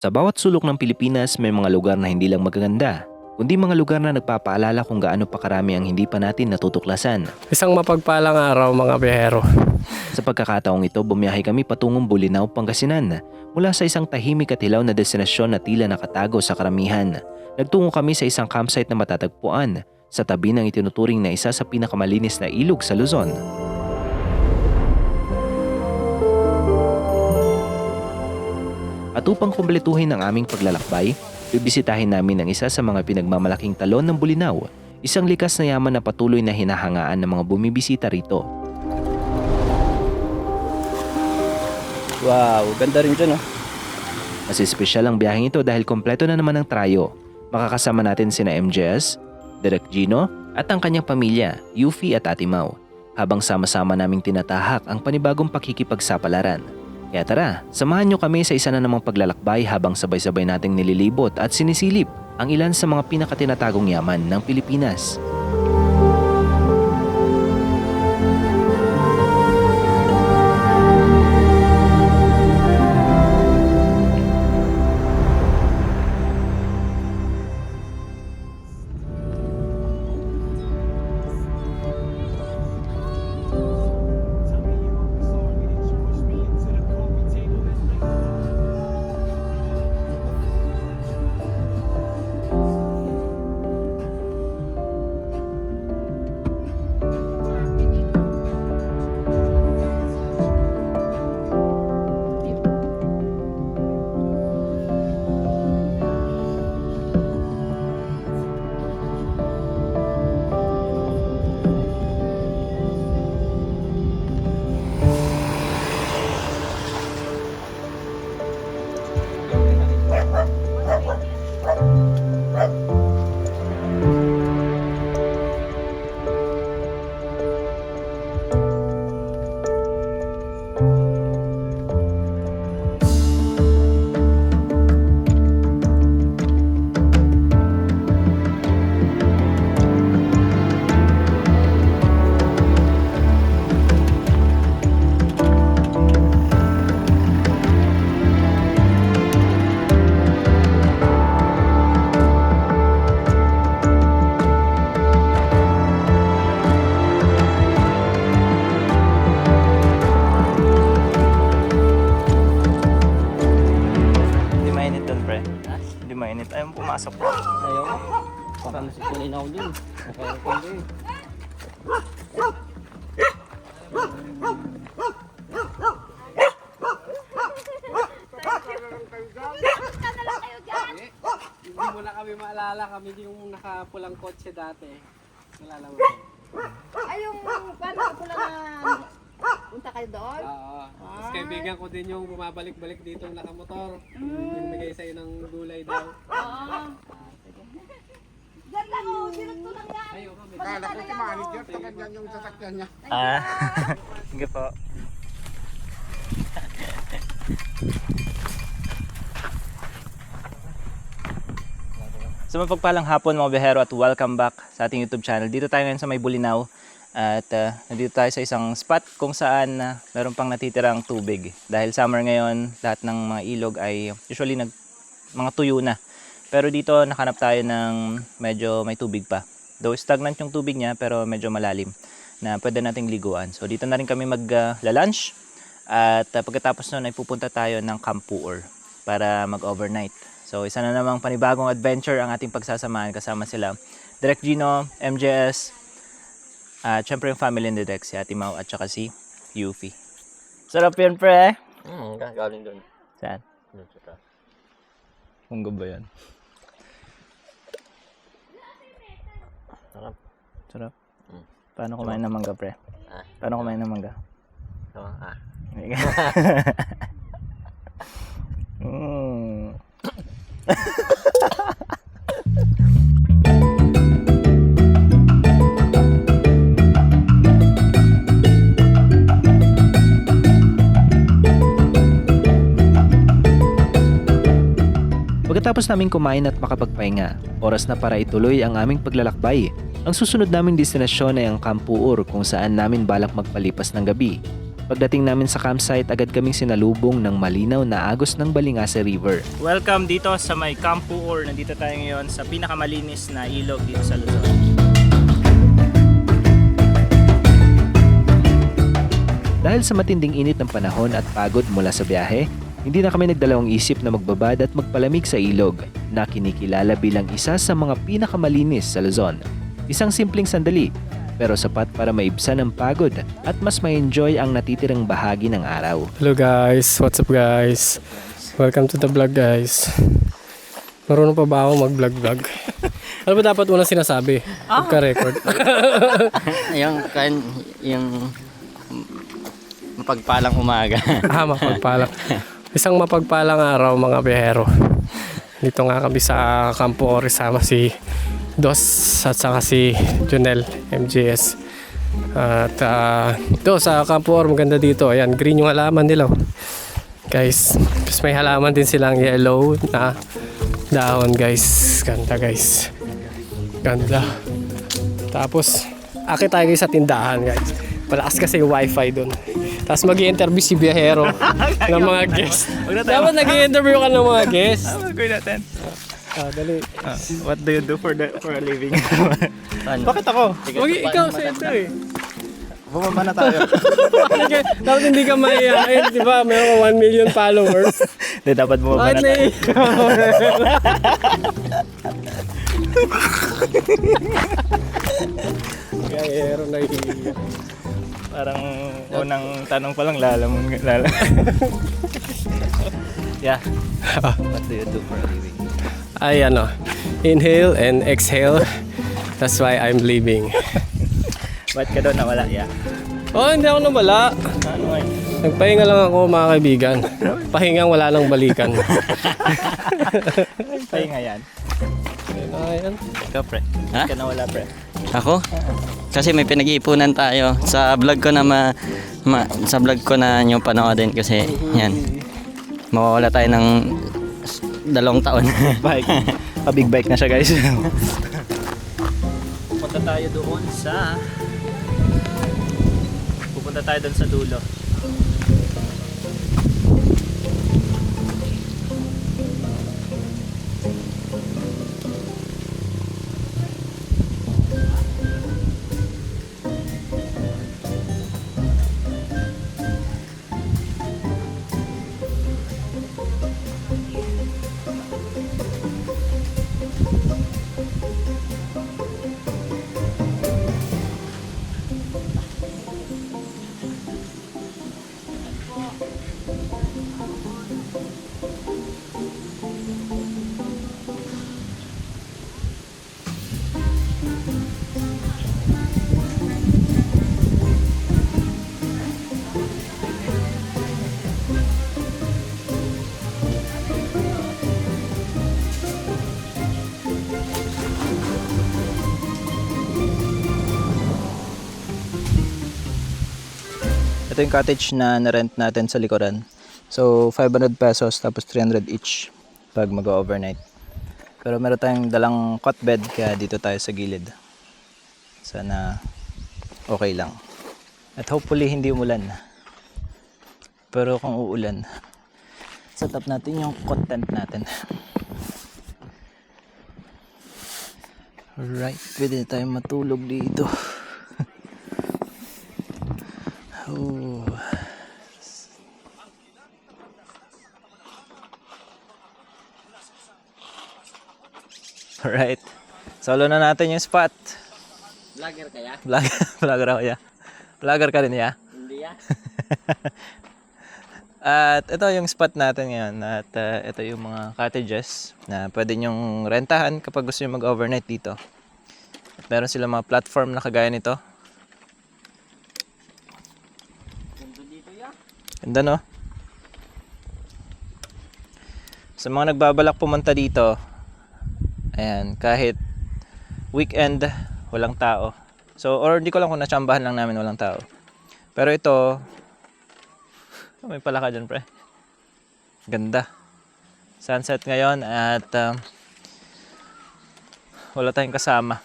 Sa bawat sulok ng Pilipinas may mga lugar na hindi lang magaganda, kundi mga lugar na nagpapaalala kung gaano pa karami ang hindi pa natin natutuklasan. Isang mapagpalang araw mga biyahero. Sa pagkakataong ito, bumiyahe kami patungong Bolinao, Pangasinan mula sa isang tahimik at hilaw na destinasyon na tila nakatago sa karamihan. Nagtungo kami sa isang campsite na matatagpuan sa tabi ng itinuturing na isa sa pinakamalinis na ilog sa Luzon. At upang kumpletuhin ang aming paglalakbay, bibisitahin namin ang isa sa mga pinagmamalaking talon ng Bolinao, isang likas na yaman na patuloy na hinahangaan ng mga bumibisita rito. Wow, ganda rin dyan, oh. Mas espesyal ang biyaheng ito dahil kompleto na naman ang trayo. Makakasama natin sina MJS, Direk Gino at ang kanyang pamilya, Yuffie at Ate Mau, habang sama-sama naming tinatahak ang panibagong pakikipagsapalaran. Kaya tara, samahan nyo kami sa isa na namang paglalakbay habang sabay-sabay nating nililibot at sinisilip ang ilan sa mga pinakatinatagong yaman ng Pilipinas. Hindi mainit doon, pre. Hindi mainit. Ayaw mo pumasok. Ayaw mo. Baka nasikunin ako dun. Okay, okay. Hindi mo na kami maalala. Kami yung nakapulang kotse dati. Nalala mo. Ay, yung paano pula na punta kayo doon? Oo. Tapos kaibigan ko din yung bumabalik-balik dito yung nakamotor. Yung bigay sa'yo ng gulay daw. Oo. Diyan lang oh, sinunod ko lang yan. Ayaw kami. Kala ko si manager, kapag yan yung sasakyan niya. Sige po. So mapagpalang hapon mga biyahero at welcome back sa ating YouTube channel. Dito tayo ngayon sa may Bolinao at nandito tayo sa isang spot kung saan meron pang natitirang tubig. Dahil summer ngayon, lahat ng mga ilog ay usually mga tuyo na. Pero dito nakanap tayo ng medyo may tubig pa. Though stagnant yung tubig niya pero medyo malalim na pwede nating liguan. So dito na rin kami mag-lunch at pagkatapos nun ay pupunta tayo ng Camp Puor para mag-overnight. So isa na namang panibagong adventure ang ating pagsasamahan kasama sila Direk Gino, MJS, at syempre yung family ni Direk, si Ate Mau at saka si Yuffie. Sarap yun, pre! Galing doon. Saan? Doon sa taas. Kung ba yan? Sarap. Sarap. Paano kumain ng mangga, pre? Paano kumain ng mangga? Mm. Pagkatapos naming kumain at makapagpahinga, oras na para ituloy ang aming paglalakbay. Ang susunod naming destinasyon ay ang Camp Puor kung saan namin balak magpalipas ng gabi. Pagdating namin sa campsite, agad kaming sinalubong ng malinaw na agos ng Balingase River. Welcome dito sa may Campo Ore. Nandito tayo ngayon sa pinakamalinis na ilog dito sa Luzon. Dahil sa matinding init ng panahon at pagod mula sa biyahe, hindi na kami nagdalawang isip na magbabad at magpalamig sa ilog na kinikilala bilang isa sa mga pinakamalinis sa Luzon. Isang simpleng sandali, pero sapat para maibsan ang pagod at mas ma-enjoy ang natitirang bahagi ng araw. Hello guys, what's up guys? Welcome to the vlog guys. Marunong pa ba ako mag-vlog? Ano ba dapat unang sinasabi? Pagka-record. yung mapagpalang umaga. Mapagpalang. Isang mapagpalang araw mga biyahero. Dito nga kami sa Campo Ore, sama si Dos at saka si Junel MJS. At ito sa Campo Ore, maganda dito. Ayan, green yung halaman nila. Guys, tapos may halaman din silang yellow na dahon guys. Ganda guys. Ganda. Tapos, akit tayo sa tindahan guys. Malakas kasi yung wifi doon. Tapos mag-i-interview si biyahero ng mga guests. Dapat nag-i-interview ka ng mga guests. Gawin natin. Dali. What do you do for a living? Bakit ako? Ikaw sa ito eh. Bumaba na tayo. Dapat hindi ka mahihain, di ba? Mayroon ka 1 million followers. Hindi, dapat bumaba na tayo. Biyahero na hihiya. Parang unang tanong pa lang lalamon. Yeah. What do you do for a living? Ay inhale and exhale. That's why I'm leaving. Ba't ka doon nawala? Yeah. Oh, hindi ako nawala. Ano nga? Nagpahinga lang ako mga kaibigan. Pahingang wala nang balikan. Pahinga yan. Ayan. Ikaw, pre. Ha? Ba't ka nawala, pre? Ako? Kasi may pinag-iipunan tayo sa vlog ko na sa vlog ko na nyo panoodin kasi yan. Mawawala tayo ng 2 taon. Bike. Pa-big bike na siya, guys. Pupunta tayo doon sa dulo. Ito yung cottage na na-rent natin sa likuran. So, 500 pesos tapos 300 each pag mag-overnight. Pero meron tayong dalang cot bed kaya dito tayo sa gilid. Sana okay lang. At hopefully hindi umulan. Pero kung uulan, set up natin yung content natin. Alright, pwede tayo matulog dito. Oh. Alright. Solo na natin yung spot. Vlogger kaya? Vlogger ako, ya. Vlogger ka rin, ya? Hindi ya. At ito yung spot natin ngayon. At ito yung mga cottages na pwede nyong rentahan kapag gusto nyo mag-overnight dito. At meron sila mga platform na kagaya nito. Ganda, no? Sa mga nagbabalak pumunta dito, ayan, kahit weekend, walang tao. So, or hindi ko lang kung natsambahan lang namin walang tao. Pero ito, may palaka dyan, pre. Ganda. Sunset ngayon at wala tayong kasama.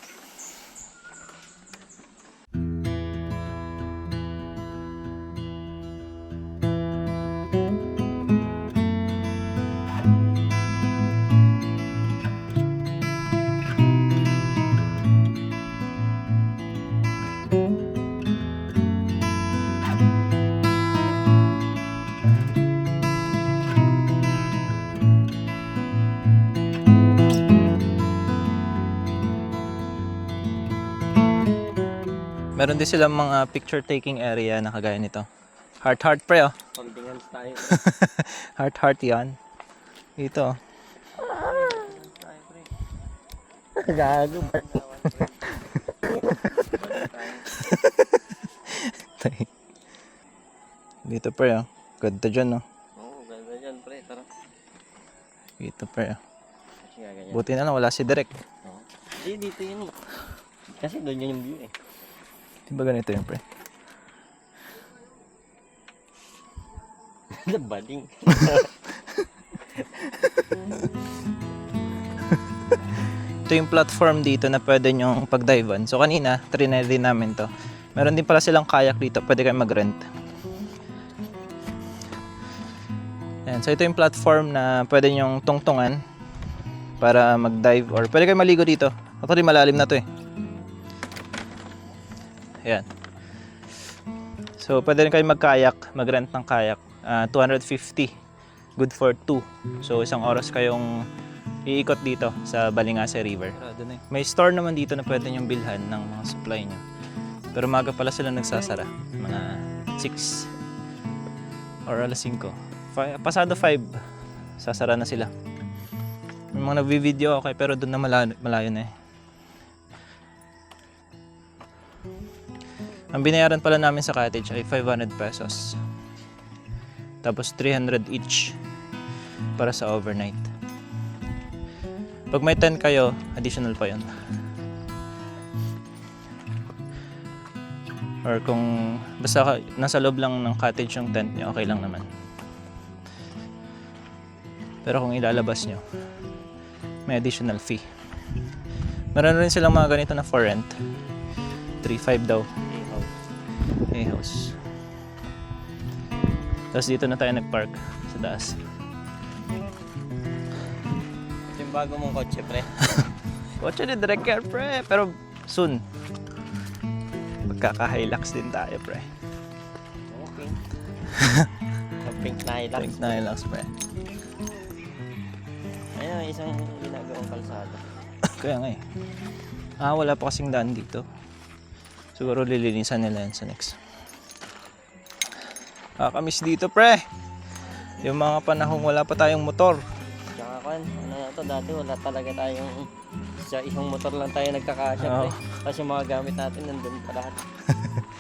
Meron din silang mga picture taking area na kagaya nito. Heart pre oh. Pagdingan tayo. Heart yan. Dito. Gago. Dito pre oh. Ganda dyan oh. Oo, ganda dyan pre. Tara. Dito pre oh. Kasi nga ganyan. Buti na lang wala si Direk. Oo. Dito yun. Kasi doon yun yung view eh. Di ba ganito yun pre? Nabaling. Ito yung platform dito na pwede nyong pag-divean. So kanina, trinay din namin to. Meron din pala silang kayak dito. Pwede kayo mag-rent. Ayan. So ito yung platform na pwede nyong tungtungan para mag-dive or pwede kayo maligo dito. Actually malalim na to eh. Ayan. So pwede rin kayo mag-kayak, mag-rent ng kayak. 250. Good for 2. So isang oras kayong iikot dito sa Balingase River. May store naman dito na pwede nyong bilhan ng mga supply nyo. Pero maga pala sila nagsasara. Mga 6 or alas 5. Pasado 5, sasara na sila. May mga nagvi-video okay, pero doon na malayo na eh. Ang binayaran pala namin sa cottage ay 500 pesos. Tapos 300 each para sa overnight. Pag may tent kayo, additional pa yun. Or kung basta nasa loob lang ng cottage yung tent nyo, okay lang naman. Pero kung ilalabas nyo, may additional fee. Meron rin silang mga ganito na for rent. 3.5 daw. A-house. Tapos dito na tayo nagpark sa taas. Ito yung bago mong kotse pre. Kotse ni Direk yan, pre. Pero soon. Magkaka-Hilux din tayo, pre. Okay. Pink na hilux. Pink na Hilux, pre. Ayun, isang ginagawang kalsada. Kaya nga eh. Wala pa kasing daan dito. Siguro lilinisan nila yan sa next. Kakamiss dito, pre. Yung mga panahong wala pa tayong motor. Tsaka kan, ano na to, dati wala talaga tayong sa isang motor lang tayo nagkakasya pre. Tapos yung mga gamit natin nandun pa lahat.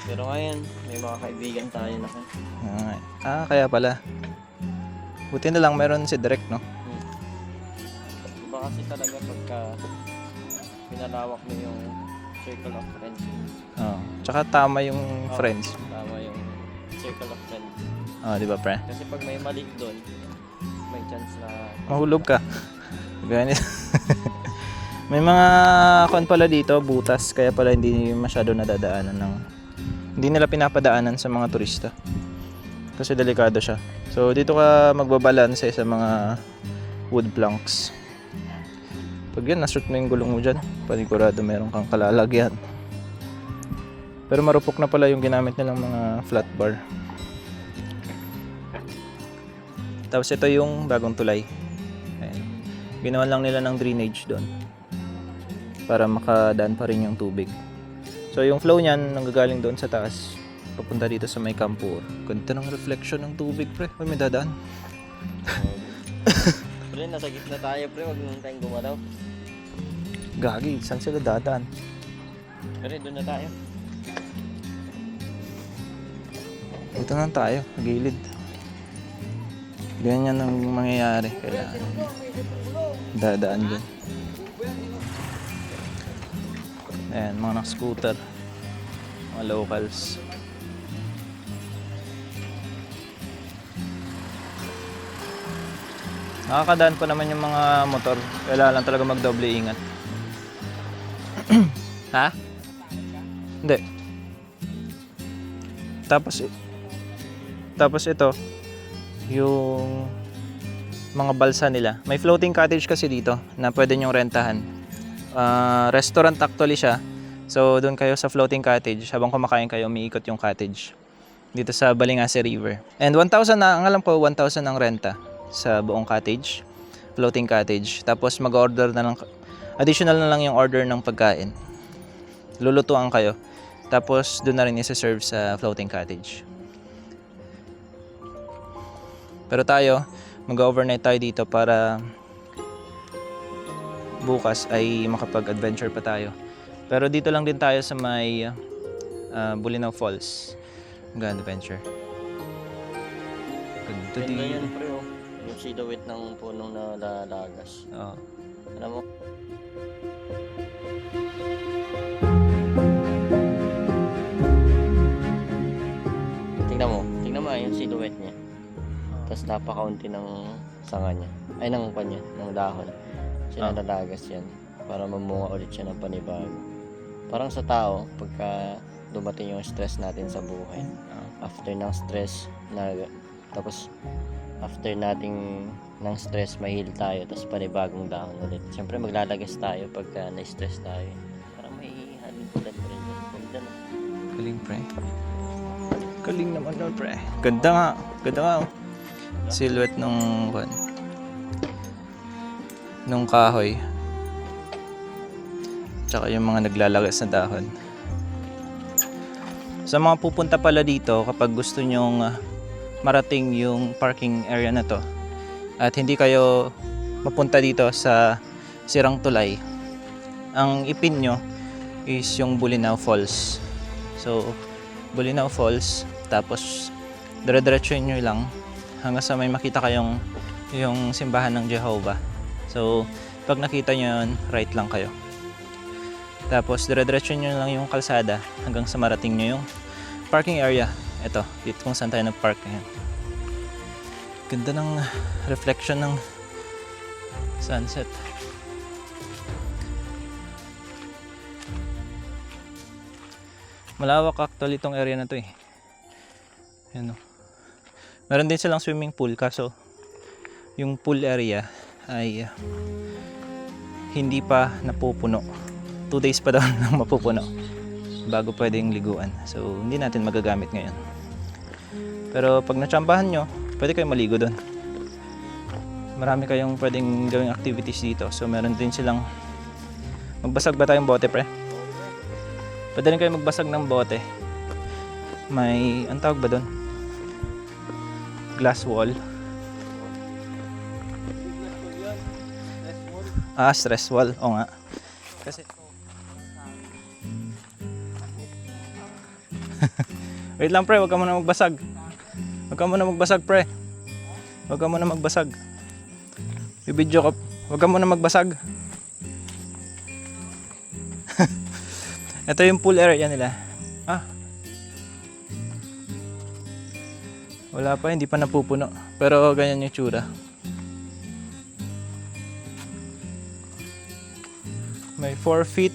Pero ngayon, may mga kaibigan tayo na kan. Kaya pala. Buti na lang meron si Direk, no? Iba kasi talaga pagka pinalawak mo yung circle of friends. Tsaka tama yung friends. Tama yung circle of friends. Di ba, pre? Kasi pag may mali doon, may chance na Mahulog ka. Ganyan. May mga kon pala dito, butas, kaya pala hindi masyado nadadaanan ng hindi nila pinapadaanan sa mga turista. Kasi delikado siya. So dito ka magbabalanse sa mga wood planks. Pag yan, nashoot mo yung gulong mo dyan, panigurado meron kang kalalagyan. Pero marupok na pala yung ginamit nilang mga flat bar. Tapos ito yung bagong tulay. Ayan. Ginawan lang nila ng drainage doon para makadaan pa rin yung tubig. So yung flow niyan nanggagaling doon sa taas papunta dito sa may Campur. Ganda ng reflection ng tubig, pre. Uy, may dadaan. pre, nasa gitna tayo pre, wag naman tayong gumalaw. Gagi, saan sila dadaan? Pre, doon na tayo. Dito na tayo, gilid. Ganyan ang mangyayari. Kailangan dadaan dyan. Ayan, mga nak-scooter. Mga locals. Nakakadaan pa naman yung mga motor. Kailangan lang talaga magdoble ingat. Ha? Hindi. Tapos ito, yung mga balsa nila. May floating cottage kasi dito na pwede nyong rentahan. Restaurant actually siya. So doon kayo sa floating cottage. Habang kumakain kayo, umiikot yung cottage. Dito sa Balingase River. And 1,000 na, ang alam ko 1,000 ang renta sa buong cottage. Floating cottage. Tapos mag-order na lang, additional na lang yung order ng pagkain. Lulutuan kayo. Tapos doon na rin isa-serve sa floating cottage. Pero tayo, mag-overnight tayo dito para bukas ay makapag-adventure pa tayo. Pero dito lang din tayo sa may Bulinaw Falls. Mag-adventure. Ganda Ganda din. yan, pre, oh. Yung silhouette ng punong nalalagas. Oo. Alam mo? Tingnan mo yung silhouette niya. Tapos napakaunti ng sanga niya. Ay, ng kanya, ng dahon. Sinalalagas yan. Para mamunga ulit siya ng panibago. Parang sa tao, pagka dumating yung stress natin sa buhay. After ng stress, tapos after nating ng stress, mahil tayo, tapos panibagong dahon ulit. Siyempre maglalagas tayo pagka na-stress tayo. Parang may halong tulad mo rin yan. Ganda na. Galing, pre. Galing naman nun, pre. Ganda nga. Ganda nga. Oh. Silhouette nung kahoy. Tsaka yung mga naglalagas na dahon. Sa mga pupunta pala dito, kapag gusto nyong marating yung parking area na to at hindi kayo mapunta dito sa Sirang Tulay, ang ipin nyo is yung Bulinaw Falls. So, Bulinaw Falls, tapos dire-diretsuhin nyo lang hanggang sa may makita kayong yung simbahan ng Jehovah. So, pag nakita nyo yun, right lang kayo. Tapos, dire-diretsuhin nyo lang yung kalsada hanggang sa marating nyo yung parking area. Ito, dito kung saan tayo nag-park ngayon. Ganda ng reflection ng sunset. Malawak actually itong area na to eh. Yan o. Meron din silang swimming pool, kaso yung pool area ay hindi pa napupuno. 2 days pa daw nang mapupuno bago pwedeng liguan. So hindi natin magagamit ngayon. Pero pag natsambahan nyo, pwede kayong maligo doon. Marami kayong pwedeng gawing activities dito. So meron din silang magbasag ba tayong bote, pre? Pwede rin kayo magbasag ng bote. May, ang tawag ba doon? Glass wall. Stress wall. Oo nga. Kasi wait lang, pre, wag ka muna magbasag. Wag ka muna magbasag, pre. Wag ka muna magbasag. Bibidyo ka. Wag ka muna magbasag. Ito yung pool area nila. Wala pa, hindi pa napupuno. Pero ganyan yung tsura. May 4 feet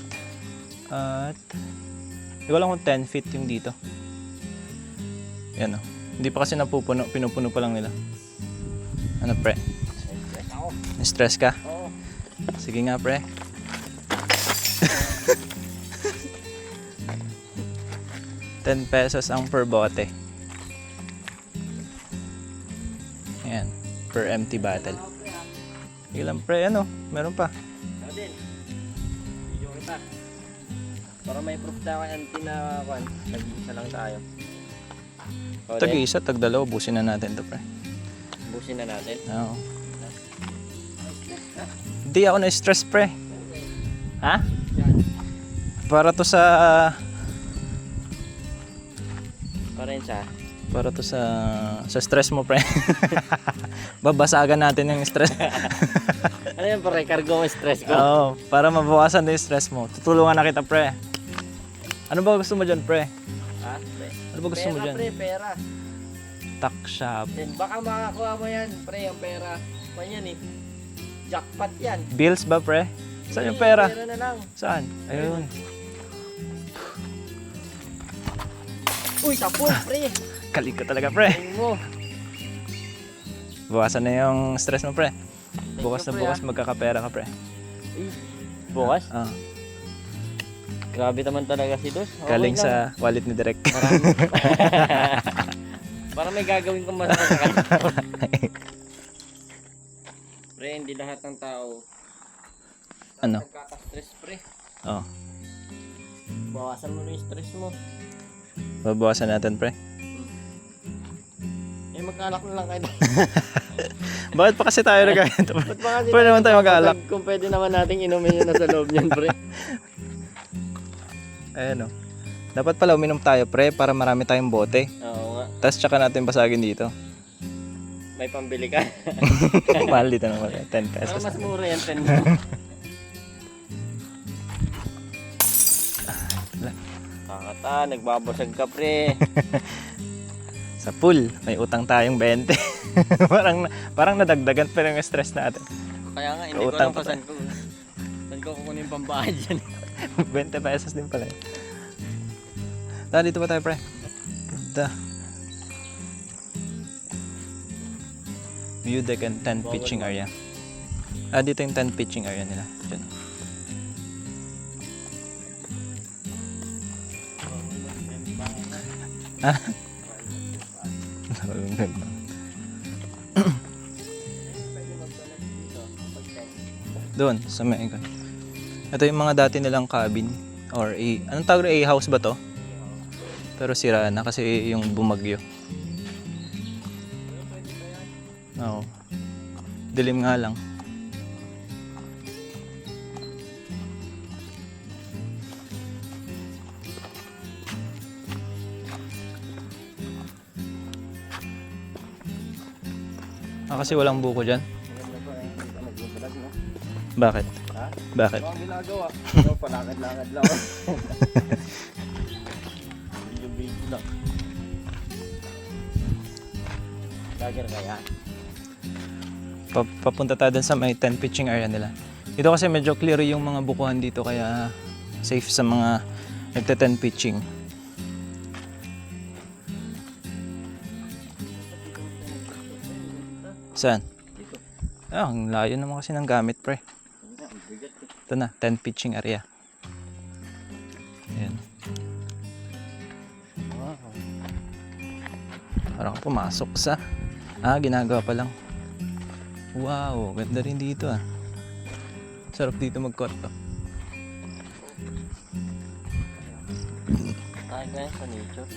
at hindi ko alam kung 10 feet yung dito. Yan o. Hindi pa kasi napupuno. Pinupuno pa lang nila. Ano, pre? Na-stress ka? Oo. Sige nga, pre. ₱10 ang per bote. Ayan. Per empty bottle. Sige lang, pre. Ano? Meron pa. Natin. Video kita. Para may proof tayo kay auntie na nag-iisa lang tayo. Tag-isa, tag-dalawa. Busin na natin to, pre. Busin na natin. Oo. Hindi ako na-stress, pre. Ha? Para to sa... Para to sa stress mo, pre. Babasagan natin yung stress. Ano yan, pre? Cargo mo stress ko. Oo, para mabawasan din yung stress mo. Tutulungan na kita, pre. Ano ba gusto mo dyan, pre? Ha? Pre? Ano ba gusto mo dyan? Pre, pera. Tuck shop. Then, baka makakuha mo yan, pre, yung pera. Pa yan eh. Jackpot yan. Bills ba, pre? Saan yung pera? Pera na lang. Saan? Ayun. Uy, tapos, pre. Kalig ka talaga, pre. Tingin mo. Bawasan na yung stress mo, pre. Bukas na you, pre, bukas magkakapera ka, pre. Bukas? Ah, Grabe naman talaga si Dos. Okay galing lang. sa wallet ni Direk. Para may gagawin kong masama sa kanya. Pre, hindi lahat ng tao Ano? nagkaka-stress, pre. Oh. Bawasan mo na yung stress mo. Babawasan natin, pre. Eh, mag-alak na lang kayo. Bakit pa kasi tayo nagkakento? Ba't ba kasi Pwede naman tayo mag-alak. Kung pwede naman nating inumin yun na sa loob niyan, pre. Ayan, oh. Dapat pala uminom tayo, pre, para marami tayong bote. Oo nga. Tapos tsaka natin basagin dito. May pambili ka. Mahal dito naman, 10 Pero pesos. mas mura yan, 10. Kakata, nagbabasag ka, pre. Sa pool, may utang tayong 20. parang nadagdagan pa rin yung stress natin. Kaya nga, hindi ko Utang alam pa saan ko kukunin yung pambayad dyan. 20 pesos din pala. Dito pa tayo, pre. Ganda. View deck and tent pitching area. Dito yung tent pitching area nila. Diyan. Doon, sa may ikon. Ito yung mga dati nilang cabin. Or anong tawag rin? A-house ba to? Pero sira na kasi yung bumagyo. Oo. Dilim nga lang. Kasi walang buko dyan. Bakit? Ha? Bakit? Ano ang ginagawa? Ano, palakad-lakad lang. Video lang. Lager kaya? Papunta tayo dun sa may tent pitching area nila. Dito kasi medyo clear yung mga bukuhan dito kaya safe sa mga nagte-tent pitching. Saan? Ang layo naman kasi ng gamit, pre. Ito na, tent pitching area. Ayan. Parang pumasok sa... ginagawa pa lang. Wow, ganda rin dito ah. Sarap dito mag-kotto. Tayo guys, sa nature.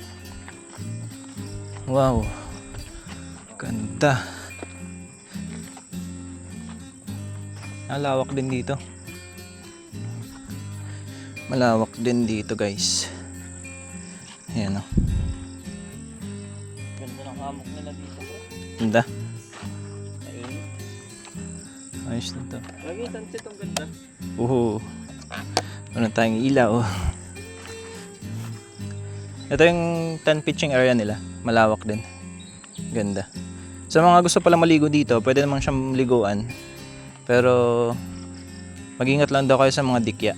Wow. Ganda. Malawak din dito. Malawak din dito, guys. Ayan oh. Ganda ng hammock nila dito. Ganda. Mainit. Ayos na to. Lagi sunset ang ganda. Ano tayong ilaw. Ito yung tent pitching area nila. Malawak din. Ganda. Sa mga gusto pala maligo dito, pwede naman siyang liguan. Pero mag-ingat lang daw kayo sa mga dikya.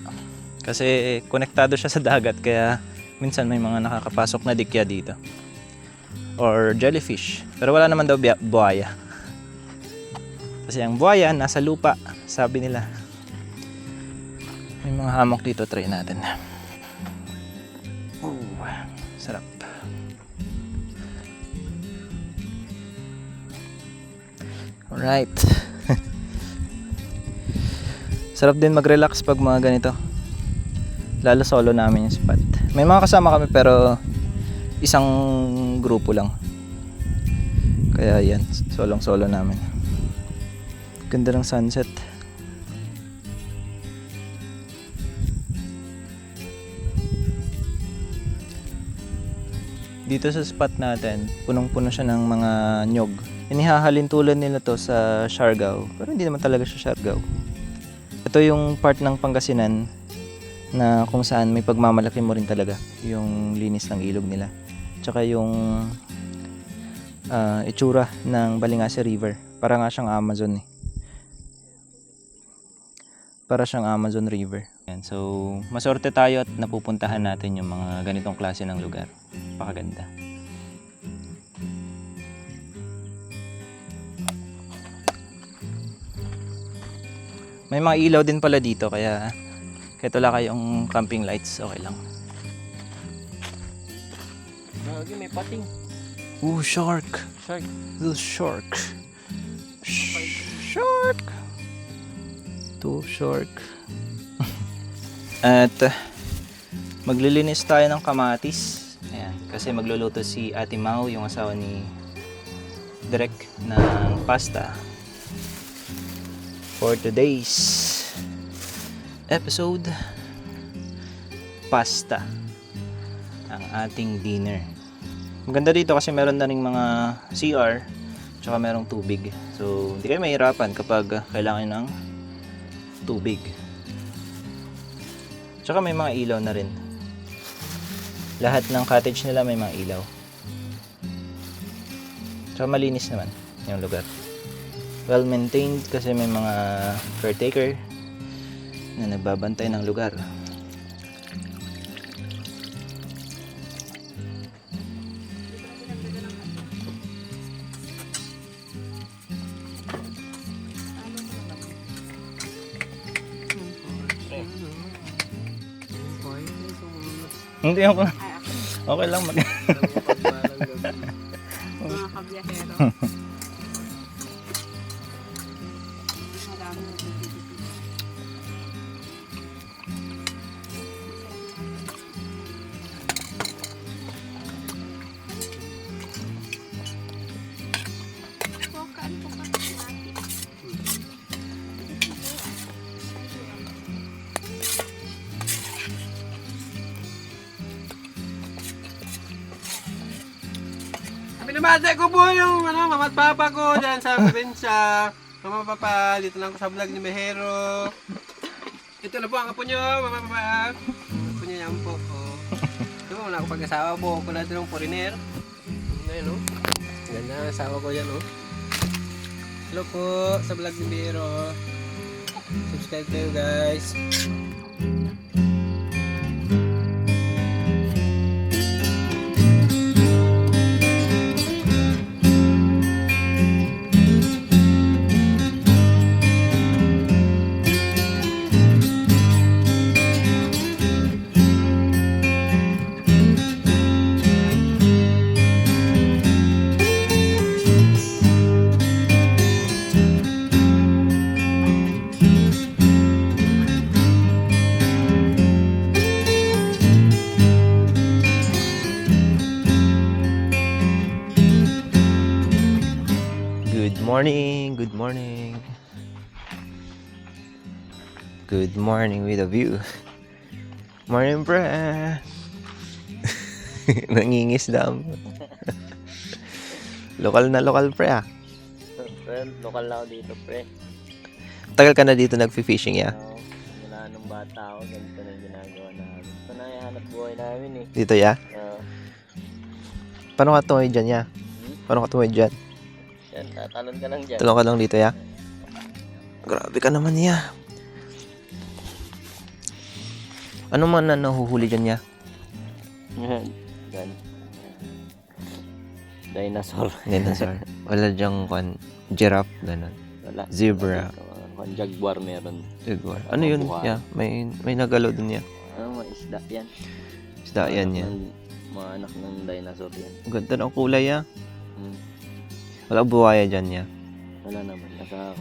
Kasi konektado siya sa dagat kaya minsan may mga nakakapasok na dikya dito. Or jellyfish. Pero wala naman daw buhaya. Kasi ang buhaya nasa lupa, sabi nila. May mga hammock dito, try natin. Sarap. Alright. Sarap din mag-relax pag mga ganito. Lalo solo namin yung spot. May mga kasama kami pero isang grupo lang. Kaya yan, solong-solo namin. Ganda ng sunset. Dito sa spot natin, punong-puno siya ng mga nyog. Inihahalin tulad nila to sa Siargao, pero hindi naman talaga siya Siargao. Ito yung part ng Pangasinan na kung saan may pagmamalaki mo rin talaga yung linis ng ilog nila. Tsaka yung itsura ng Balingase River. Para nga siyang Amazon eh. Para siyang Amazon River. Yan, so, maswerte tayo at napupuntahan natin yung mga ganitong klase ng lugar. Pakaganda. May mga ilaw din pala dito kaya kahit wala kayong camping lights, okay lang. Lagi may pating. Ooh, shark! Shark. Little shark. Shark! Two shark. At Maglilinis tayo ng kamatis. Ayan, kasi magluluto si Ate Mau, yung asawa ni Direk, ng pasta. For today's episode, pasta ang ating dinner. Maganda dito kasi meron na ring mga CR, tsaka merong tubig. So, hindi kayo mahirapan kapag kailangan ng tubig. Tsaka may mga ilaw na rin. Lahat ng cottage nila may mga ilaw. Tsaka malinis naman yung lugar. Well maintained kasi may mga caretaker na nagbabantay ng lugar. Hindi ako. Okay lang mag... Mga kabiyahero. Marami na dito. Pinamate ko po yung mama at papa ko dyan sa probinsya. Mama papa, dito lang ko sa vlog ni Mehero. Ito na po ang apo nyo, mama papa. Apo nyo yan po. Diba, wala ako pag-asawa po. Ako natin ng foreigner. Ngayon, no? Ganda ang asawa ko yan, no? Hello po sa vlog ni Mehero. Subscribe kayo, guys. Good morning, good morning. Good morning with a view. Morning, pre. Nangingisda mo. Lokal na lokal, pre, ah. Pre, lokal na ako dito, pre. Tagal ka na dito nagfi-fishing, ya? Oo, mula nung bata ako, ganito na yung ginagawa namin. Ito na yung hanap buhay namin eh. Dito, ya? Oo. Paano ka tumoy dyan, ya? Paano ka tumoy dyan? Yan, tatalon ka lang dyan. Tulong ka lang dito, ya? Grabe ka naman, ya. Ano man na nahuhuli dyan, ya? Yan. Dinosaur. Dinosaur. Wala dyang giraffe, gano'n. Wala. Zebra. Jaguar meron. Jaguar. Ano yun? Buhay. Yeah, may nagalaw dun, ya. Ano, mga isda yan. Isda yan, ya. Mga anak ng dinosaur yan. Ang ganda ng kulay, ya. Hmm. Wala buhaya dyan, ya. Wala naman. Nasa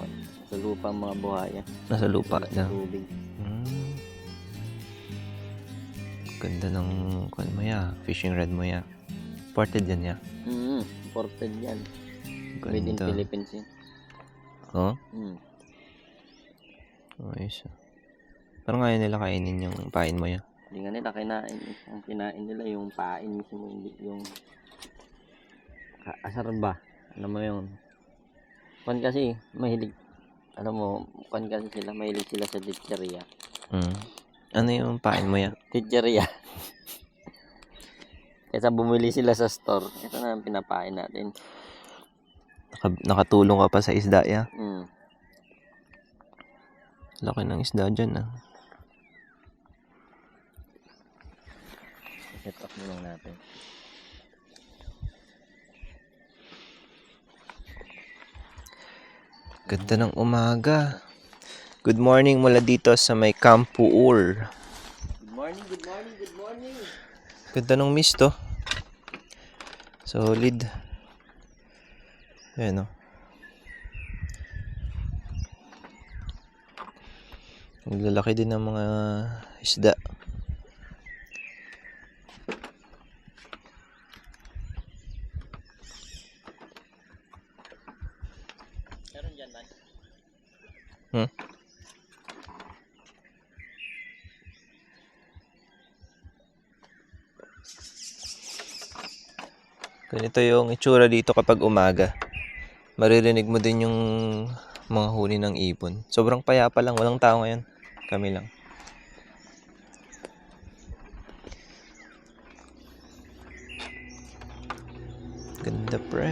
lupa ang mga buhaya. Nasa lupa Wala na. sa tubig. Ganda ng mo, ya. Fishing rod mo, ya. Ported yan, ya. Imported yan. Made in Ganda. Philippines yan. Oh? Hmm. Ayos, ah. Parang ngayon nila kainin yung pain mo, ya. Hindi nga nila kinain. Ang kinain nila yung pain mismo. Hindi yung asar ba? Ano mo yun? Kan kasi mahilig. Alam mo, kan kasi sila mahilig sila sa chicheria. Ano yung pain mo, ya? Chicheria. Kaysa bumili sila sa store, ito na ang pinapain natin. Nakatulong ka pa sa isda, ya. Hmm. Laki ng isda dyan, ah. Set up mo lang natin. Ganda ng umaga. Good morning mula dito sa may Kampuur. Good morning, good morning, good morning. Ganda ng mist, oh. Solid. Ayan, oh. Naglalaki din ng mga isda. Ganito yung itsura dito kapag umaga. Maririnig mo din yung mga huni ng ibon. Sobrang payapa lang, walang tao ngayon. Kami lang. Ganda pre.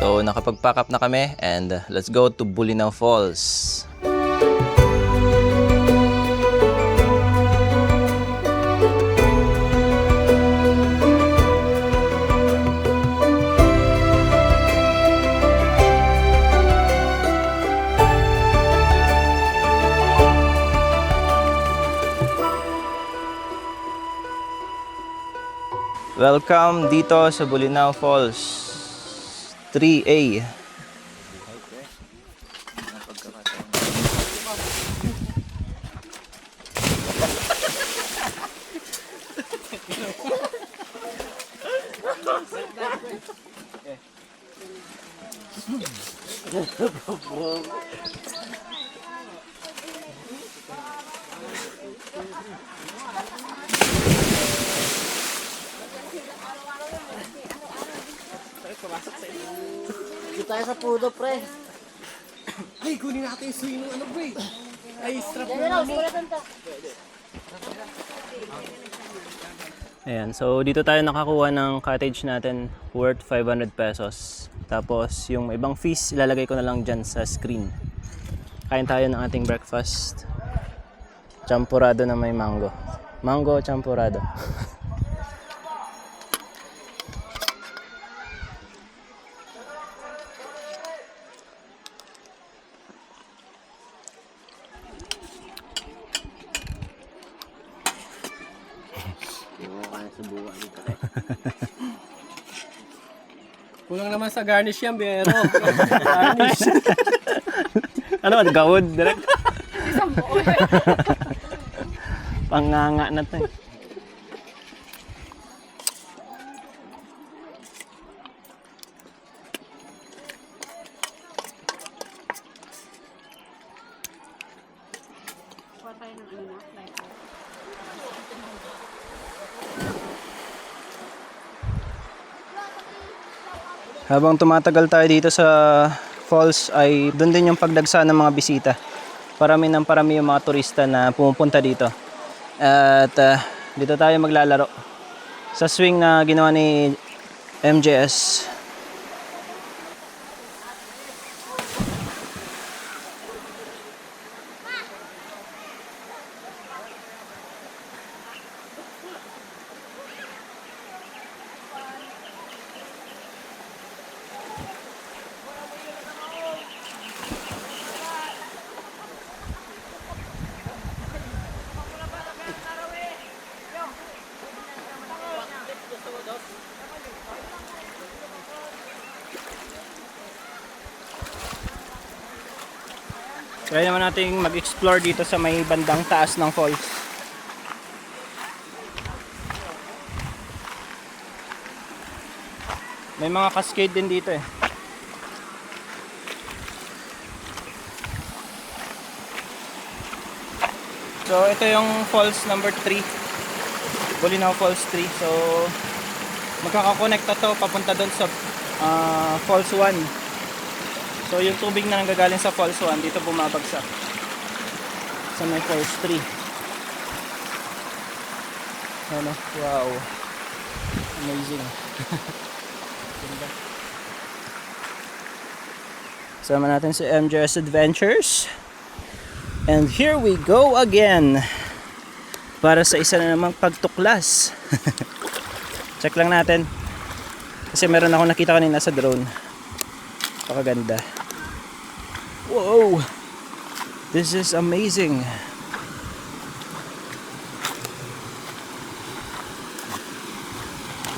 So, nakapag-pack up na kami and let's go to Bulinaw Falls. Welcome dito sa Bulinaw Falls 3A. Dito tayo sa pudo, pre. Ay, kunin natin yung swing ng ano, pre. Ay, strap na. Ayan, so dito tayo nakakuha ng cottage natin worth 500 pesos. Tapos yung ibang fees ilalagay ko na lang dyan sa screen. Kain tayo ng ating breakfast. Champurado na may mango. Mango champurado. Kulang naman sa garnish yan, pero. Garnish. Ano, gawad direct. Panganga na to. Habang tumatagal tayo dito sa falls ay doon din yung pagdagsa ng mga bisita. Parami ng parami yung mga turista na pumupunta dito. At dito tayo maglalaro sa swing na ginawa ni MJS. Try naman natin mag-explore dito sa may bandang taas ng falls. May mga cascade din dito eh. So ito yung falls number 3. Bulinaw Falls 3. So magkakakonect na to papunta doon sa falls 1. So yung tubig na nanggagaling sa falls 1 dito bumabagsak sa may falls 3. Ano? Wow. Amazing. Sama natin si MJS Adventures. And here we go again. para sa isa na namang pagtuklas. Check lang natin. Kasi meron ako nakita kanina sa drone. Pakaganda. Wow! This is amazing.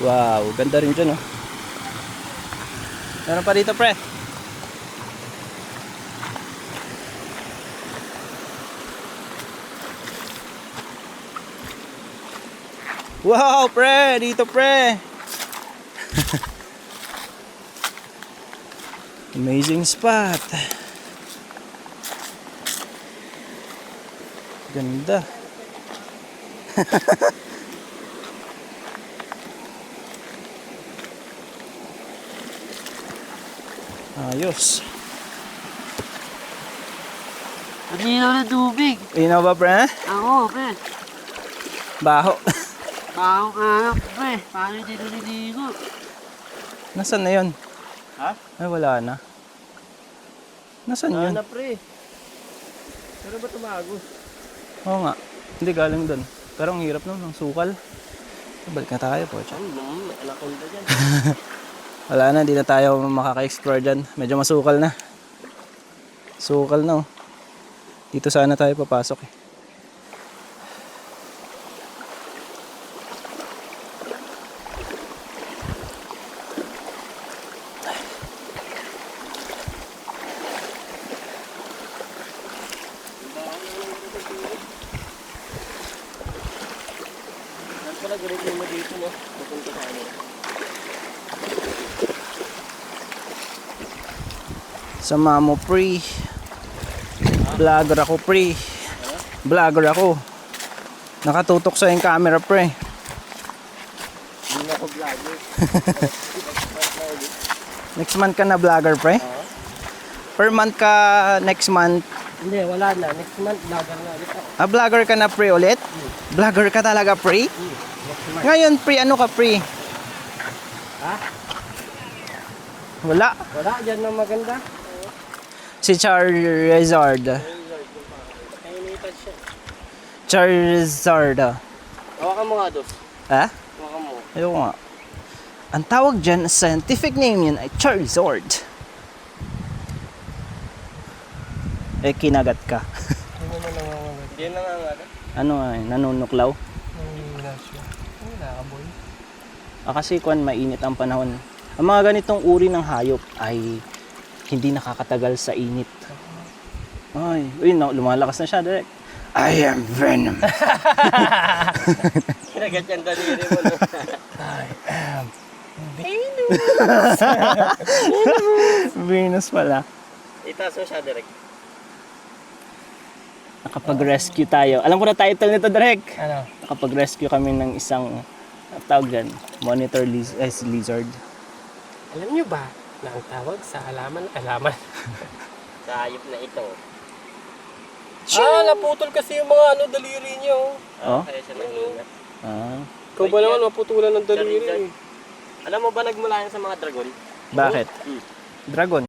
Wow, ganda rin dyan, oh. Meron pa dito, pre. Wow, pre! Dito, pre! Amazing spot. Ganda. Ayos. Malinaw na tubig. Inaw ba, pre? Ako, pre. Baho. Baho ka na, pre. Paano dito niligo? Nasaan na yun? Ha? Ay, wala na. Nasaan yun? Na pre. Pero ba tumago? Oo nga. Hindi galing doon. Pero ang hirap naman ng sukal. Balik na tayo po. Ay, may anaconda dyan. Wala na, hindi na tayo makaka-explore dyan. Medyo masukal na. Sukal na, oh. Dito sana tayo papasok eh. Saan pala ganito mo dito, no? Pupunta sa ano? Sama mo, pre. Vlogger ako, pre. Vlogger ako. Nakatutok sa yung camera, pre. Hindi na ako vlogger. Next month ka na vlogger, pre? Per month ka next month. Hindi, wala na. Next month, vlogger na ulit ako. Ah, vlogger ka na, pre, ulit? Vlogger ka talaga, pre? Ngayon, pre, ano ka, pre? Ha? Wala. Wala, dyan na maganda. Si Charizard. Kainitan siya. Charizard. Hawakan mo nga, Dos. Ha? Hawakan mo. Ayoko nga. Ang tawag dyan, scientific name yun ay Charizard. Eh, kinagat ka. Hindi naman nangangagat. Hindi na nga nga. Ano nga, nanunuklaw? Nangingina siya. Ay, nakaboy. Kasi kung mainit ang panahon. Ang mga ganitong uri ng hayop ay hindi nakakatagal sa init. Ay, uy, lumalakas na siya, direct. I am Venom. Kinagat yung daliri mo, no? Venus pala. Itaas mo siya, direct. Nakapag-rescue tayo. Alam ko na title nito, direct. Ano? Nakapag-rescue kami ng isang tawag dyan, monitor lizard. Alam niyo ba na ang tawag sa alaman? Sa hayop na ito. Naputol kasi yung mga daliri niyo. Oh? Kaya siya nangingat. Ah, Ikaw ba naman maputulan ng daliri? Alam mo ba nagmula yan sa mga dragon? bakit? Dragon.